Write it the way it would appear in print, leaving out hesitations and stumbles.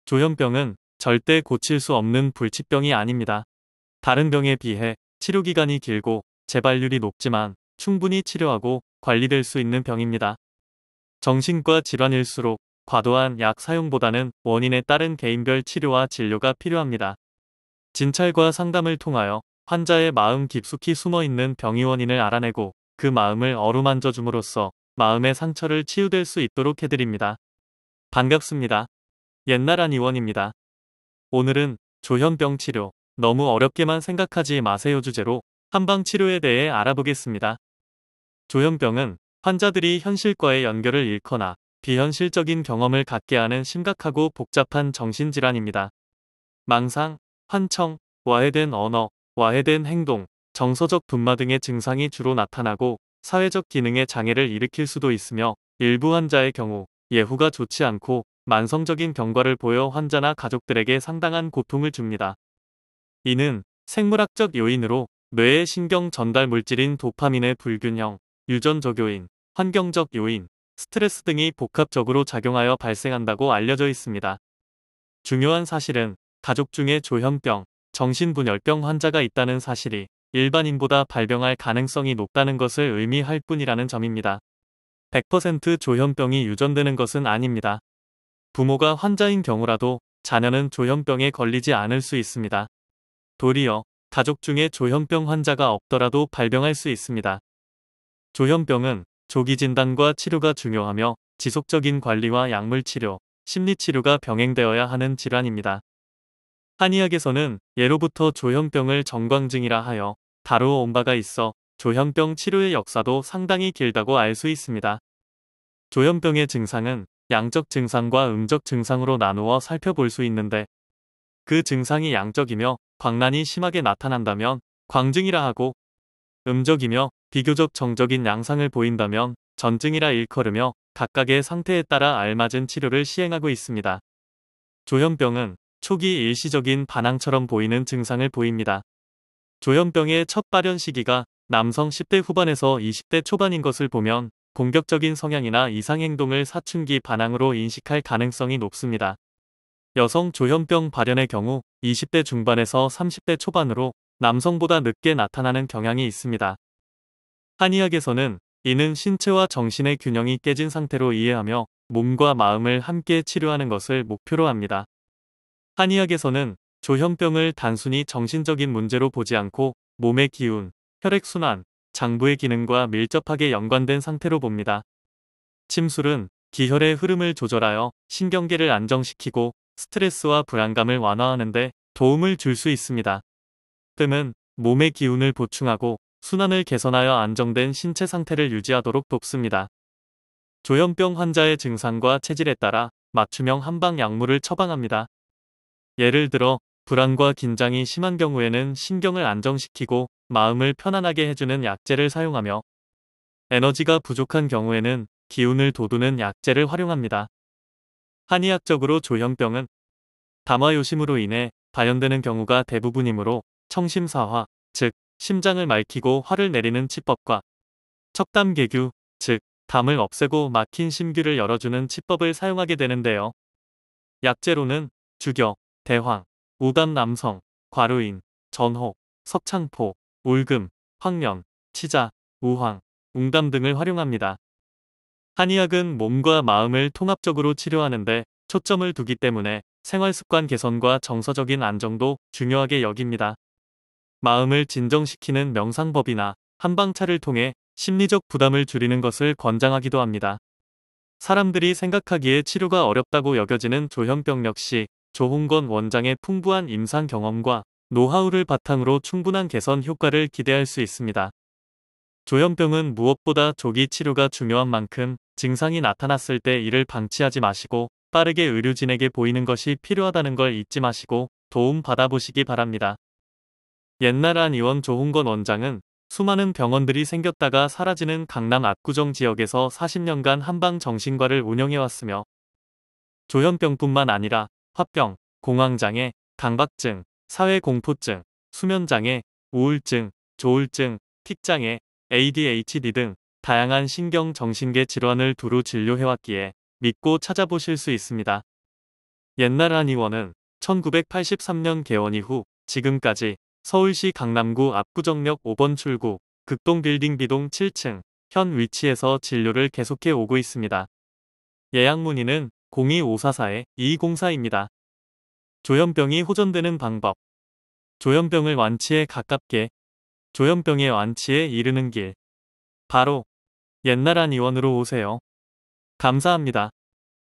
조현병은 절대 고칠 수 없는 불치병이 아닙니다. 다른 병에 비해 치료기간이 길고 재발률이 높지만 충분히 치료하고 관리될 수 있는 병입니다. 정신과 질환일수록 과도한 약 사용보다는 원인에 따른 개인별 치료와 진료가 필요합니다. 진찰과 상담을 통하여 환자의 마음 깊숙이 숨어있는 병의 원인을 알아내고 그 마음을 어루만져 줌으로써 마음의 상처를 치유될 수 있도록 해드립니다. 반갑습니다. 옛날한 의원입니다. 오늘은 조현병 치료, 너무 어렵게만 생각하지 마세요 주제로 한방 치료에 대해 알아보겠습니다. 조현병은 환자들이 현실과의 연결을 잃거나 비현실적인 경험을 갖게 하는 심각하고 복잡한 정신질환입니다. 망상, 환청, 와해된 언어, 와해된 행동, 정서적 분마 등의 증상이 주로 나타나고 사회적 기능의 장애를 일으킬 수도 있으며 일부 환자의 경우 예후가 좋지 않고 만성적인 경과를 보여 환자나 가족들에게 상당한 고통을 줍니다. 이는 생물학적 요인으로 뇌의 신경 전달 물질인 도파민의 불균형, 유전적 요인, 환경적 요인, 스트레스 등이 복합적으로 작용하여 발생한다고 알려져 있습니다. 중요한 사실은 가족 중에 조현병, 정신분열병 환자가 있다는 사실이 일반인보다 발병할 가능성이 높다는 것을 의미할 뿐이라는 점입니다. 100% 조현병이 유전되는 것은 아닙니다. 부모가 환자인 경우라도 자녀는 조현병에 걸리지 않을 수 있습니다. 도리어 가족 중에 조현병 환자가 없더라도 발병할 수 있습니다. 조현병은 조기 진단과 치료가 중요하며 지속적인 관리와 약물치료, 심리치료가 병행되어야 하는 질환입니다. 한의학에서는 예로부터 조현병을 정광증이라 하여 다루어 온 바가 있어 조현병 치료의 역사도 상당히 길다고 알 수 있습니다. 조현병의 증상은 양적 증상과 음적 증상으로 나누어 살펴볼 수 있는데 그 증상이 양적이며 광란이 심하게 나타난다면 광증이라 하고 음적이며 비교적 정적인 양상을 보인다면 전증이라 일컬으며 각각의 상태에 따라 알맞은 치료를 시행하고 있습니다. 조현병은 초기 일시적인 반항처럼 보이는 증상을 보입니다. 조현병의 첫 발현 시기가 남성 10대 후반에서 20대 초반인 것을 보면 공격적인 성향이나 이상행동을 사춘기 반항으로 인식할 가능성이 높습니다. 여성 조현병 발현의 경우 20대 중반에서 30대 초반으로 남성보다 늦게 나타나는 경향이 있습니다. 한의학에서는 이는 신체와 정신의 균형이 깨진 상태로 이해하며 몸과 마음을 함께 치료하는 것을 목표로 합니다. 한의학에서는 조현병을 단순히 정신적인 문제로 보지 않고 몸의 기운, 혈액순환, 장부의 기능과 밀접하게 연관된 상태로 봅니다. 침술은 기혈의 흐름을 조절하여 신경계를 안정시키고 스트레스와 불안감을 완화하는 데 도움을 줄 수 있습니다. 뜸은 몸의 기운을 보충하고 순환을 개선하여 안정된 신체 상태를 유지하도록 돕습니다. 조현병 환자의 증상과 체질에 따라 맞춤형 한방 약물을 처방합니다. 예를 들어 불안과 긴장이 심한 경우에는 신경을 안정시키고 마음을 편안하게 해주는 약재를 사용하며 에너지가 부족한 경우에는 기운을 돋우는 약재를 활용합니다. 한의학적으로 조현병은 담화요심으로 인해 발현되는 경우가 대부분이므로 청심사화, 즉 심장을 말키고 화를 내리는 치법과 척담개규, 즉 담을 없애고 막힌 심규를 열어주는 치법을 사용하게 되는데요. 약재로는 주겨, 대황, 우감남성, 과루인, 전혹, 석창포, 울금, 황련, 치자, 우황, 웅담 등을 활용합니다. 한의학은 몸과 마음을 통합적으로 치료하는데 초점을 두기 때문에 생활습관 개선과 정서적인 안정도 중요하게 여깁니다. 마음을 진정시키는 명상법이나 한방차를 통해 심리적 부담을 줄이는 것을 권장하기도 합니다. 사람들이 생각하기에 치료가 어렵다고 여겨지는 조현병 역시 조홍건 원장의 풍부한 임상 경험과 노하우를 바탕으로 충분한 개선 효과를 기대할 수 있습니다. 조현병은 무엇보다 조기 치료가 중요한 만큼 증상이 나타났을 때 이를 방치하지 마시고 빠르게 의료진에게 보이는 것이 필요하다는 걸 잊지 마시고 도움 받아보시기 바랍니다. 옛날 한 의원 조홍건 원장은 수많은 병원들이 생겼다가 사라지는 강남 압구정 지역에서 40년간 한방정신과를 운영해왔으며 조현병뿐만 아니라 화병, 공황장애, 강박증, 사회공포증, 수면장애, 우울증, 조울증, 틱장애, ADHD 등 다양한 신경정신계 질환을 두루 진료해왔기에 믿고 찾아보실 수 있습니다. 옛날 한 의원은 1983년 개원 이후 지금까지 서울시 강남구 압구정역 5번 출구 극동 빌딩 B동 7층 현 위치에서 진료를 계속해 오고 있습니다. 예약 문의는 02-544-2204입니다. 조현병이 호전되는 방법. 조현병을 완치에 가깝게, 조현병의 완치에 이르는 길. 바로 옛날 한 의원으로 오세요. 감사합니다.